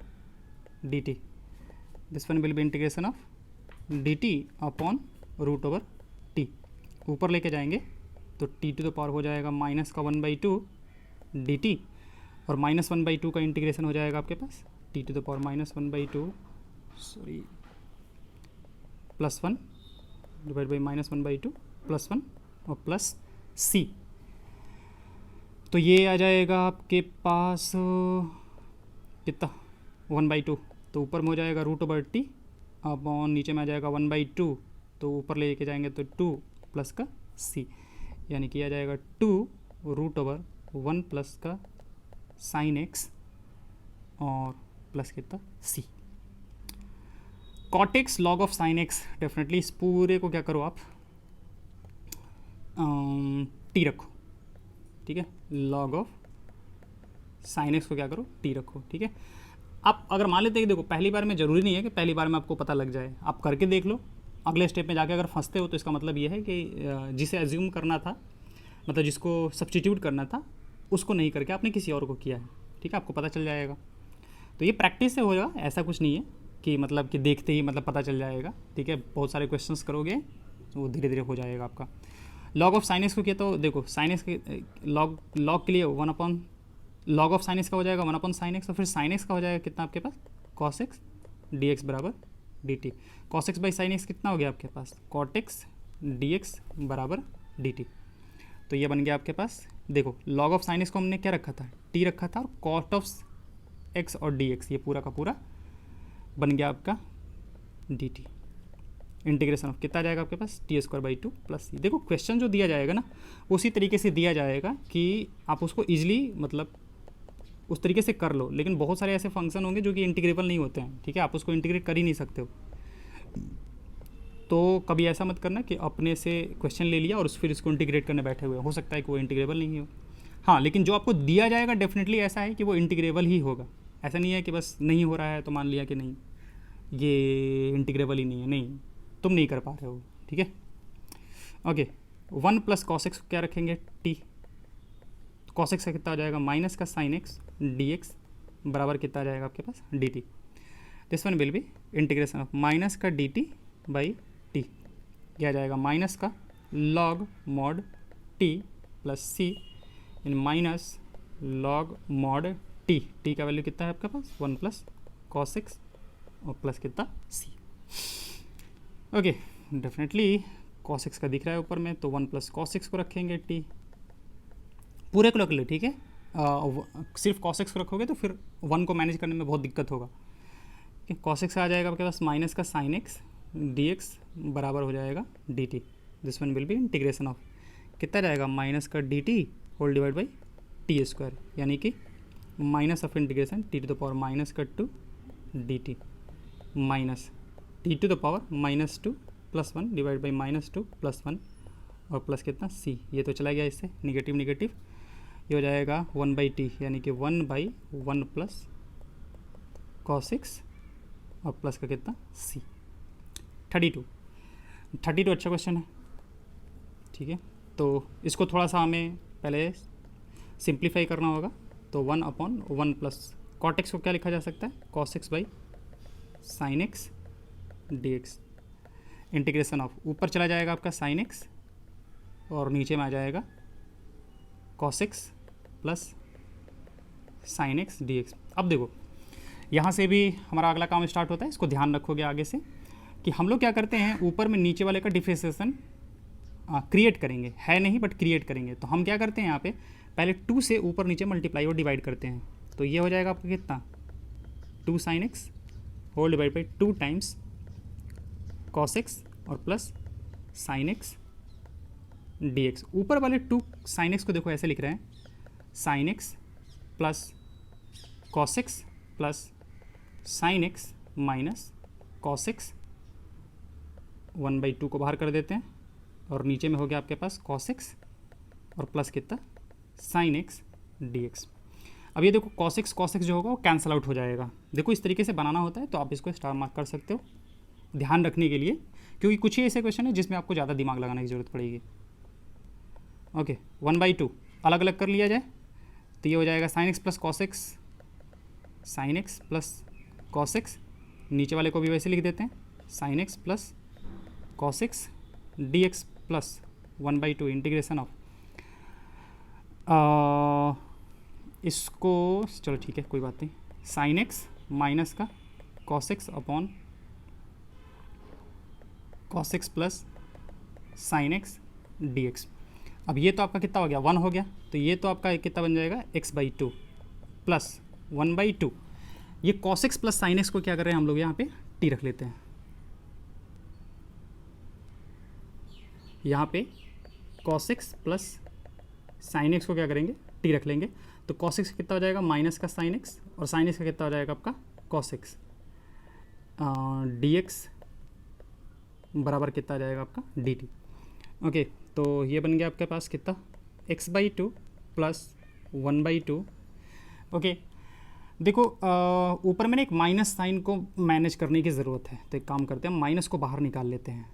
dt। This one will be integration of dt upon root over t। ऊपर लेके जाएंगे तो t टू द पावर हो जाएगा माइनस का 1/2 dt और माइनस 1/2 का इंटीग्रेशन हो जाएगा आपके पास t to the power minus 1/2 sorry plus 1 divide by minus 1/2 plus 1 और प्लस c। तो ये आ जाएगा आपके पास कितना 1/2, तो ऊपर में हो जाएगा रूट ओवर टी अपॉन नीचे में आ जाएगा 1/2, तो ऊपर ले के जाएंगे तो 2 प्लस का c, यानी कि आ जाएगा 2 रूट ओवर 1 प्लस का साइन एक्स और प्लस कितना c। Cot x log of sine x, definitely इस पूरे को क्या करो आप टी रखो, ठीक है। लॉग ऑफ साइन एक्स को क्या करो टी रखो, ठीक है। आप अगर मान लेते हैं कि देखो पहली बार में ज़रूरी नहीं है कि पहली बार में आपको पता लग जाए, आप करके देख लो, अगले स्टेप में जाके अगर फंसते हो तो इसका मतलब ये है कि जिसे एज्यूम करना था, मतलब जिसको सब्स्टिट्यूट करना था उसको नहीं करके आपने किसी और को किया है, ठीक है, आपको पता चल जाएगा। तो ये प्रैक्टिस से होगा, ऐसा कुछ नहीं है कि मतलब कि देखते ही मतलब पता चल जाएगा, ठीक है। बहुत सारे क्वेश्चंस करोगे तो वो धीरे धीरे हो जाएगा आपका। लॉग ऑफ साइन एक्स को किया तो देखो साइन एक्स के लॉग के लिए 1 upon log of sine x का हो जाएगा 1 अपॉन साइन एक्स, और फिर साइन एक्स का हो जाएगा कितना आपके पास कॉस एक्स डी एक्स बराबर d t. Cos x by sine x कितना हो गया आपके पास कॉट एक्स डी एक्स बराबर डी टी। तो ये बन गया आपके पास, देखो लॉग ऑफ साइन एक्स को हमने क्या रखा था टी रखा था, और कॉट ऑफ एक्स और डी एक्स ये पूरा का पूरा बन गया आपका डी टी। इंटीग्रेशन ऑफ कितना आ जाएगा आपके पास t²/2 प्लस सी। देखो क्वेश्चन जो दिया जाएगा ना उसी तरीके से दिया जाएगा कि आप उसको ईजिली मतलब उस तरीके से कर लो, लेकिन बहुत सारे ऐसे फंक्शन होंगे जो कि इंटीग्रेबल नहीं होते हैं, ठीक है, आप उसको इंटीग्रेट कर ही नहीं सकते हो। तो कभी ऐसा मत करना कि अपने से क्वेश्चन ले लिया और फिर इसको इंटीग्रेट करने बैठे हुए, हो सकता है कि वो इंटीग्रेबल नहीं हो। हाँ, लेकिन जो आपको दिया जाएगा डेफिनेटली ऐसा है कि वो इंटीग्रेबल ही होगा, ऐसा नहीं है कि बस नहीं हो रहा है तो मान लिया कि नहीं ये इंटीग्रेबल ही नहीं है, नहीं तुम नहीं कर पा रहे हो, ठीक है। ओके 1 प्लस कॉस एक्स क्या रखेंगे टी, कॉस एक्स का कितना आ जाएगा माइनस का साइन एक्स डी एक्स बराबर कितना आ जाएगा आपके पास d t. This one will be integration of minus का डी टी बाई टी, क्या आ जाएगा माइनस का लॉग मॉड टी प्लस सी इन minus log mod T. T का वैल्यू कितना है आपके पास 1 प्लस कॉस एक्स और प्लस कितना सी। ओके डेफिनेटली कॉस एक्स का दिख रहा है ऊपर में, तो 1 प्लस कॉस एक्स को रखेंगे टी, पूरे को रख लो, ठीक है। सिर्फ कॉस एक्स को रखोगे तो फिर 1 को मैनेज करने में बहुत दिक्कत होगा। कॉस एक्स आ जाएगा आपके पास माइनस का साइन एक्स डी एक्स बराबर हो जाएगा d t. This one will be integration of कितना जाएगा माइनस का d t whole divide by t square, यानी कि minus of integration t to the power minus का 2 d t minus t to the power -2 plus 1 divide by -2 plus 1 और plus कितना c. ये तो चला गया इससे निगेटिव निगेटिव, ये हो जाएगा 1/t यानी कि 1/1 प्लस कॉस एक्स और प्लस का कितना सी। 32 अच्छा क्वेश्चन है, ठीक है। तो इसको थोड़ा सा हमें पहले सिंप्लीफाई करना होगा, तो 1/1 प्लस कॉट एक्स को क्या लिखा जा सकता है cos x by sine x D x. Integration of ऊपर चला जाएगा आपका साइन एक्स और नीचे में आ जाएगा cos x plus sine x D x. अब देखो यहाँ से भी हमारा अगला काम स्टार्ट होता है, इसको ध्यान रखोगे आगे से कि हम लोग क्या करते हैं ऊपर में नीचे वाले का डिफरेंशिएशन क्रिएट करेंगे, है नहीं बट क्रिएट करेंगे। तो हम क्या करते हैं यहाँ पे पहले 2 से ऊपर नीचे मल्टीप्लाई और डिवाइड करते हैं, तो ये हो जाएगा आपका कितना 2 sine x whole divide by 2 times cos x और plus sine x D x. ऊपर वाले 2 साइन एक्स को देखो ऐसे लिख रहे हैं sign x plus cos x plus sine x minus cos x 1/2 को बाहर कर देते हैं और नीचे में हो गया आपके पास कॉस एक्स और प्लस कितना साइन एक्स डी एक्स। अब ये देखो कॉस एक्स जो होगा वो कैंसिल आउट हो जाएगा। देखो इस तरीके से बनाना होता है, तो आप इसको स्टार मार्क कर सकते हो ध्यान रखने के लिए, क्योंकि कुछ ही ऐसे क्वेश्चन है जिसमें आपको ज़्यादा दिमाग लगाने की ज़रूरत पड़ेगी। ओके 1/2 अलग अलग कर लिया जाए तो ये हो जाएगा sign x plus cos x, sign x plus cos x, नीचे वाले को भी वैसे लिख देते हैं sign x plus cos x D x plus 1/2 integration of इसको, चलो ठीक है कोई बात नहीं, साइन एक्स माइनस का cos x upon cos x plus sine x D x. अब ये तो आपका कितना हो गया 1 हो गया, तो ये तो आपका कितना बन जाएगा x/2 प्लस 1/2। ये cos x plus sine x को क्या कर रहे हैं हम लोग यहाँ पे t रख लेते हैं, यहाँ पे cos x plus sine x को क्या करेंगे t रख लेंगे, तो cos x कितना हो जाएगा माइनस का साइन एक्स, और साइन एक्स का कितना हो जाएगा आपका cos x, dx बराबर कितना आ जाएगा आपका dt। ओके तो ये बन गया आपके पास कितना x/2 प्लस 1/2। ओके देखो ऊपर में ना एक माइनस साइन को मैनेज करने की ज़रूरत है, तो एक काम करते हैं माइनस को बाहर निकाल लेते हैं,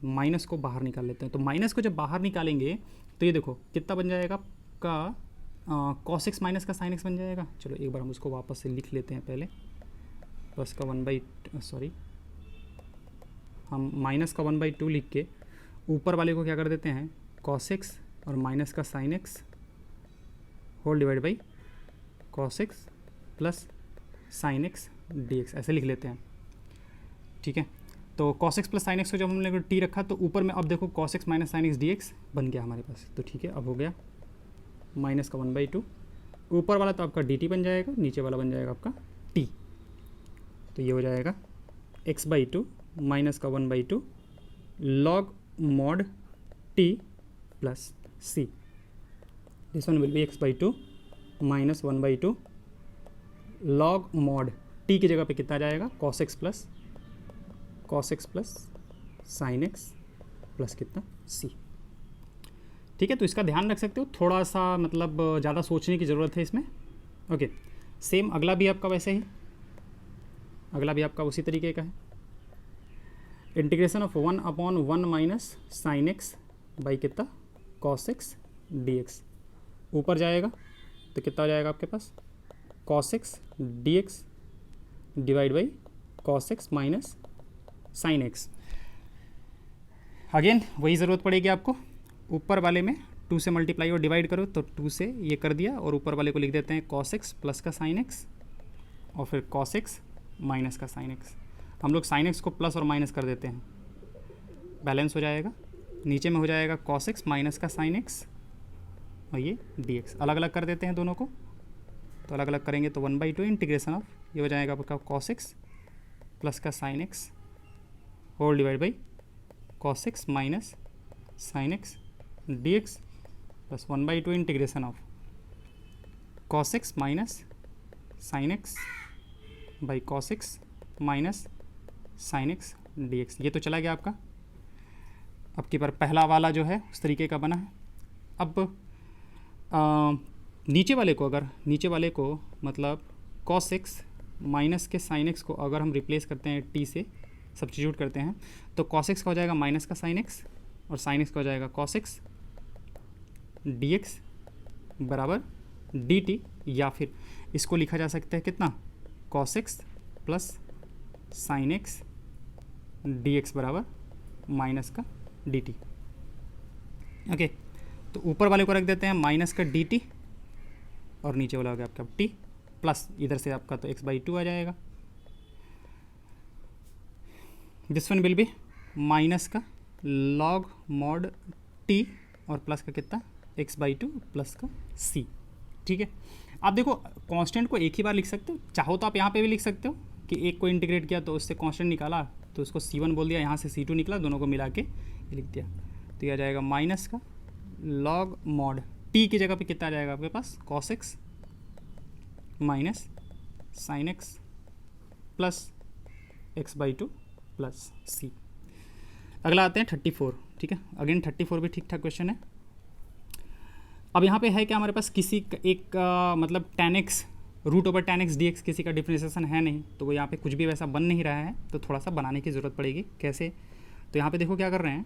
माइनस को बाहर निकाल लेते हैं। तो माइनस को जब बाहर निकालेंगे तो ये देखो कितना बन जाएगा आपका cos x माइनस का साइन एक्स बन जाएगा। चलो एक बार हम उसको वापस से लिख लेते हैं पहले, प्लस का हम माइनस का 1/2 लिख के ऊपर वाले को क्या कर देते हैं cos x और माइनस का sine x whole divide by cos x plus sine x D x, ऐसे लिख लेते हैं। ठीक है तो cos x plus sine x को जब हमने t रखा तो ऊपर में अब देखो cos x minus sine x D x बन गया हमारे पास। तो ठीक है अब हो गया माइनस का 1/2, ऊपर वाला तो आपका dt बन जाएगा, नीचे वाला बन जाएगा आपका t। तो ये हो जाएगा x/2 माइनस का 1/2 log mod t plus c। This one will B x/2 minus 1/2 log mod t की जगह पे कितना आ जाएगा cos x plus sine x plus कितना c। ठीक है तो इसका ध्यान रख सकते हो, थोड़ा सा मतलब ज़्यादा सोचने की ज़रूरत है इसमें। ओके सेम अगला भी आपका वैसे ही, अगला भी आपका उसी तरीके का है, integration of 1/1 minus sine x by कितना cos x dx। ऊपर जाएगा तो कितना हो जाएगा आपके पास cos x dx divide by cos x minus sine x. Again वही ज़रूरत पड़ेगी आपको, ऊपर वाले में 2 से मल्टीप्लाई और डिवाइड करो तो 2 से ये कर दिया, और ऊपर वाले को लिख देते हैं cos x प्लस का साइन एक्स और फिर cos x माइनस का साइन एक्स। हम लोग साइन एक्स को प्लस और माइनस कर देते हैं, बैलेंस हो जाएगा, नीचे में हो जाएगा cos x माइनस का साइन एक्स और ये dx। अलग अलग कर देते हैं दोनों को, तो अलग अलग करेंगे तो 1/2 इंटीग्रेशन ऑफ ये हो जाएगा आपका cos x प्लस का sine x whole divide by cos x minus sine x dx plus 1/2 integration of cos x minus sine x by cos x minus sine x dx। ये तो चला गया आपका। अब की बार पहला वाला जो है उस तरीके का बना है। अब नीचे वाले को, अगर नीचे वाले को मतलब cos x माइनस के साइन एक्स को अगर हम रिप्लेस करते हैं t से सब्स्टिट्यूट करते हैं तो cos x का हो जाएगा माइनस का साइन एक्स और साइन एक्स का हो जाएगा cos x dx बराबर dt, या फिर इसको लिखा जा सकता है कितना cos x plus sine x dx बराबर माइनस का dt। ओके तो ऊपर वाले को रख देते हैं माइनस का dt और नीचे वाला हो गया आपका t प्लस इधर से आपका तो x/2 आ जाएगा। This one will B minus का लॉग मॉड t और प्लस का कितना x/2 प्लस का c। ठीक है आप देखो कांस्टेंट को एक ही बार लिख सकते हो, चाहो तो आप यहाँ पे भी लिख सकते हो कि एक को इंटीग्रेट किया तो उससे कांस्टेंट निकाला तो उसको c1 बोल दिया, यहाँ से c2 निकला, दोनों को मिला के ये लिख दिया, तो यह आ जाएगा माइनस का लॉग मॉड t की जगह पे कितना आ जाएगा आपके पास cos x minus sine x plus x/2 plus c। अगला आते हैं 34। ठीक है अगेन 34 भी ठीक ठाक क्वेश्चन है। अब यहाँ पे है क्या हमारे पास किसी एक मतलब tan x root over tan x dx किसी का डिफ्रेंसिएशन है नहीं, तो वो यहाँ पे कुछ भी वैसा बन नहीं रहा है, तो थोड़ा सा बनाने की ज़रूरत पड़ेगी। कैसे? तो यहाँ पे देखो क्या कर रहे हैं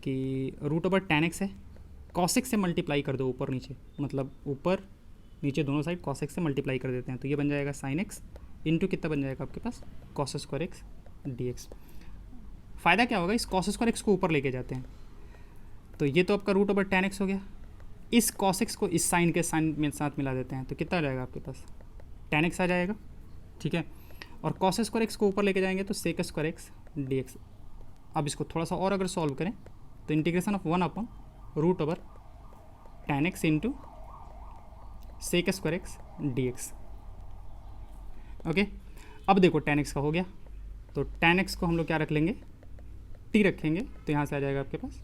कि रूट ओवर tan x है, cos x से मल्टीप्लाई कर दो ऊपर नीचे, मतलब ऊपर नीचे दोनों साइड cos x से मल्टीप्लाई कर देते हैं, तो ये बन जाएगा sin x इंटू कितना बन जाएगा आपके पास cos स्क्वायर x dx। फ़ायदा क्या होगा, इस cos स्क्वायर x को ऊपर लेके जाते हैं, तो ये तो आपका रूट ओवर tan x हो गया, इस cos x को इस साइन के साइन में साथ मिला देते हैं, तो कितना आ जाएगा आपके पास tan x आ जाएगा, ठीक है। और cos स्क्वायर x को ऊपर लेके जाएंगे तो sec स्क्वायर x dx। अब इसको थोड़ा सा और अगर सॉल्व करें तो integration of 1 upon root over tan x into sec square x dx। Okay, अब देखो tan x का हो गया, तो tan x को हम लोग क्या रख लेंगे, t रखेंगे, तो यहाँ से आ जाएगा आपके पास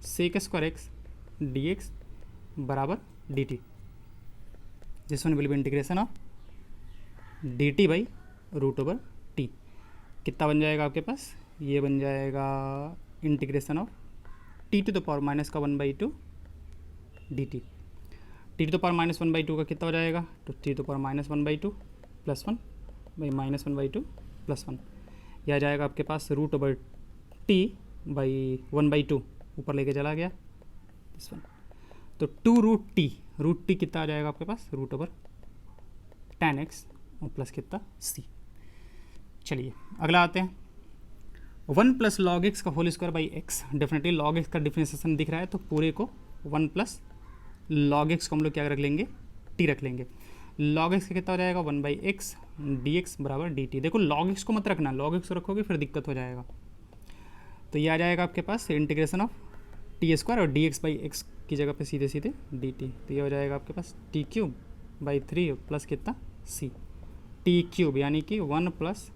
sec स्क्वायर x dx बराबर dt। This one will be integration of dt by root over t। कितना बन जाएगा आपके पास, ये बन जाएगा integration of t to the power minus का 1/2 dt। t to the power minus 1/2 का कितना हो जाएगा, तो t to the power minus 1/2 plus 1 by minus 1/2 plus 1, यह आ जाएगा आपके पास रूट ओवर t बाई 1/2 ऊपर लेके चला गया दिस वन, तो 2 रूट टी कितना आ जाएगा आपके पास, रूट ओवर tan x और प्लस कितना c। चलिए अगला आते हैं, 1 प्लस लॉग एक्स का whole square by x. Definitely log x का डिफ्रेंसिएशन दिख रहा है, तो पूरे को 1 प्लस लॉग एक्स को हम लोग क्या रख लेंगे, टी रख लेंगे। लॉग एक्स का कितना हो जाएगा 1/x dx बराबर dt। देखो लॉग एक्स को मत रखना, लॉग एक्स को रखोगे फिर दिक्कत हो जाएगा, तो ये आ जाएगा आपके पास इंटीग्रेशन ऑफ टी स्क्वायर और dx बाई एक्स की जगह पे सीधे सीधे dt, तो ये हो जाएगा आपके पास टी क्यूब बाई 3 प्लस कितना c, टी क्यूब यानी कि 1 प्लस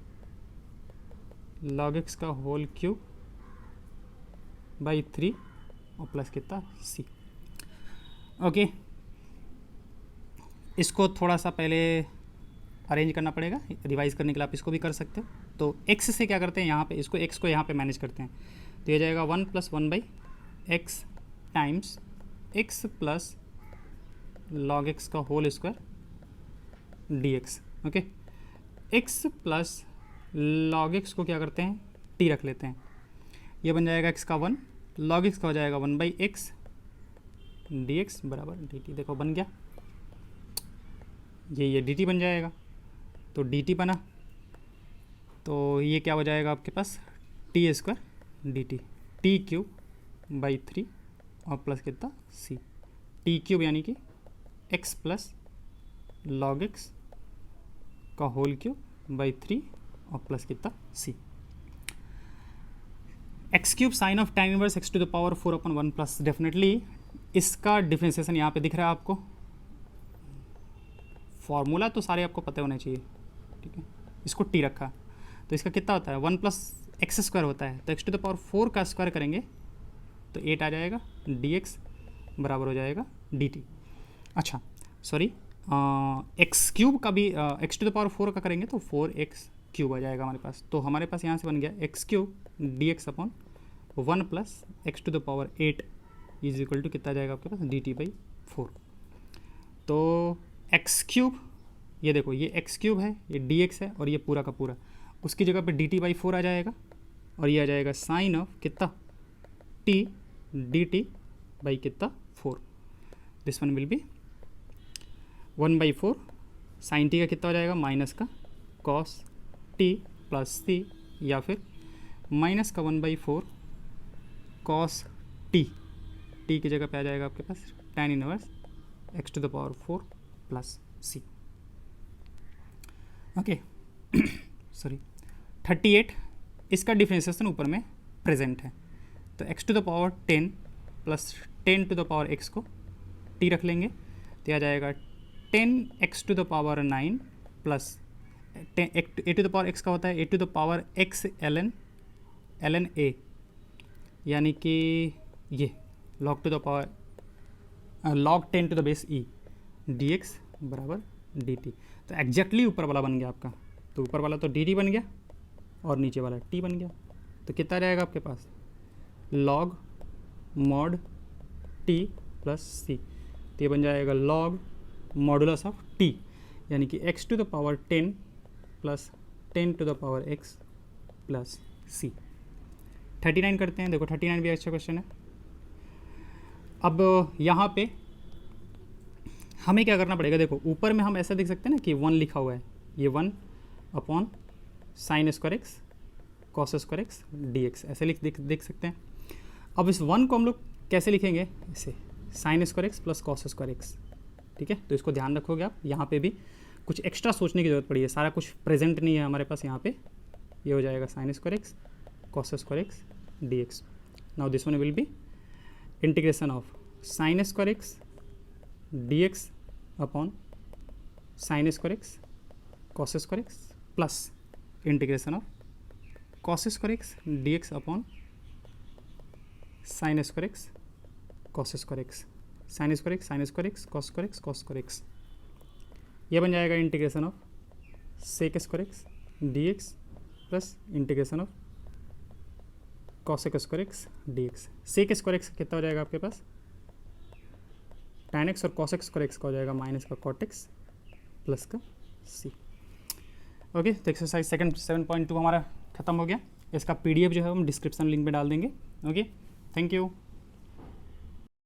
लॉग एक्स का होल क्यूब बाई 3 और प्लस कितना c। ओके, इसको थोड़ा सा पहले अरेंज करना पड़ेगा, रिवाइज करने के लिए आप इसको भी कर सकते हो। तो x से क्या करते हैं, यहाँ पे इसको x को यहाँ पे मैनेज करते हैं, तो ये जाएगा 1 plus 1/x times x plus log x का whole square dx। Okay, x plus log x को क्या करते हैं, t रख लेते हैं, ये बन जाएगा x का 1, लॉग x का हो जाएगा 1/x dx बराबर dt। देखो बन गया, ये dt बन जाएगा, तो dt बना, तो ये क्या हो जाएगा आपके पास t square dt, t cube by 3 और प्लस कितना c, टी क्यूब यानी कि x प्लस लॉग x का होल क्यूब बाई 3 और प्लस कितना c। X cube sine of time inverse x to the power 4 upon 1 plus, definitely इसका differentiation यहाँ पे दिख रहा है आपको, फॉर्मूला तो सारे आपको पता होने चाहिए, ठीक है। इसको t रखा, तो इसका कितना होता है 1 प्लस एक्स स्क्वायर होता है, तो x टू द पावर 4 का स्क्वायर करेंगे तो 8 आ जाएगा dx बराबर हो जाएगा dt। अच्छा सॉरी, एक्स क्यूब का भी x टू द पावर 4 का करेंगे तो 4x क्यूब आ जाएगा हमारे पास, तो हमारे पास यहाँ से बन गया x cube dx upon 1 plus x to the power 8 is equal to कितना आ जाएगा आपके पास dt बाई 4। तो एक्स क्यूब, ये देखो ये एक्स क्यूब है, ये dx है और ये पूरा का पूरा, उसकी जगह पे dt बाई 4 आ जाएगा, और ये आ जाएगा साइन ऑफ कितना t dt बाई कितना 4। This one will be 1/4 sine t का कितना हो जाएगा माइनस का कॉस t प्लस c, या फिर माइनस का 1/4 कॉस t, t की जगह पे आ जाएगा आपके पास tan inverse x to the power 4 plus c। Okay sorry 38, इसका डिफ्रेंसिएशन ऊपर में प्रेजेंट है, तो x to the power 10 plus 10 to the power x को t रख लेंगे, तो आ जाएगा 10x to the power 9 plus a to the power x का होता है a to the power x ln a, यानी कि ये log to the power log 10 to the base e dx बराबर dt। तो एग्जैक्टली ऊपर वाला बन गया आपका, तो ऊपर वाला तो dt बन गया और नीचे वाला t बन गया, तो कितना रहेगा आपके पास log mod t plus c। तो ये बन जाएगा log मॉडुलस ऑफ t, यानी कि x to the power 10 plus 10 to the power x plus c। 39 करते हैं, देखो 39 भी अच्छा क्वेश्चन है। अब यहाँ पे हमें क्या करना पड़ेगा, देखो ऊपर में हम ऐसा देख सकते हैं ना कि 1 लिखा हुआ है, ये 1 upon sine square x cos square x D x, ऐसे देख सकते हैं। अब इस 1 को हम लोग कैसे लिखेंगे, ऐसे sign square x plus cos square x, ठीक है। तो इसको ध्यान रखोगे आप, यहाँ पे भी कुछ एक्स्ट्रा सोचने की जरूरत पड़ी है, सारा कुछ प्रेजेंट नहीं है हमारे पास यहाँ पे। ये हो जाएगा sine square x cos square x D x. Now this one will be integration of sine square x D x upon sine square x cos square x plus integration of cos square x D x upon sine square x cos square x, sine square x cos square x cos square x. यह बन जाएगा integration of sec square x D x plus integration of cosec square x D X. Sec square X कितना हो जाएगा आपके पास, tan x, और cosec square X का हो जाएगा माइनस का कॉट एक्स प्लस का सी। ओके, तो एक्सरसाइज सेकंड 7.2 हमारा खत्म हो गया। इसका PDF जो है हम डिस्क्रिप्शन लिंक में डाल देंगे। Okay, thank you.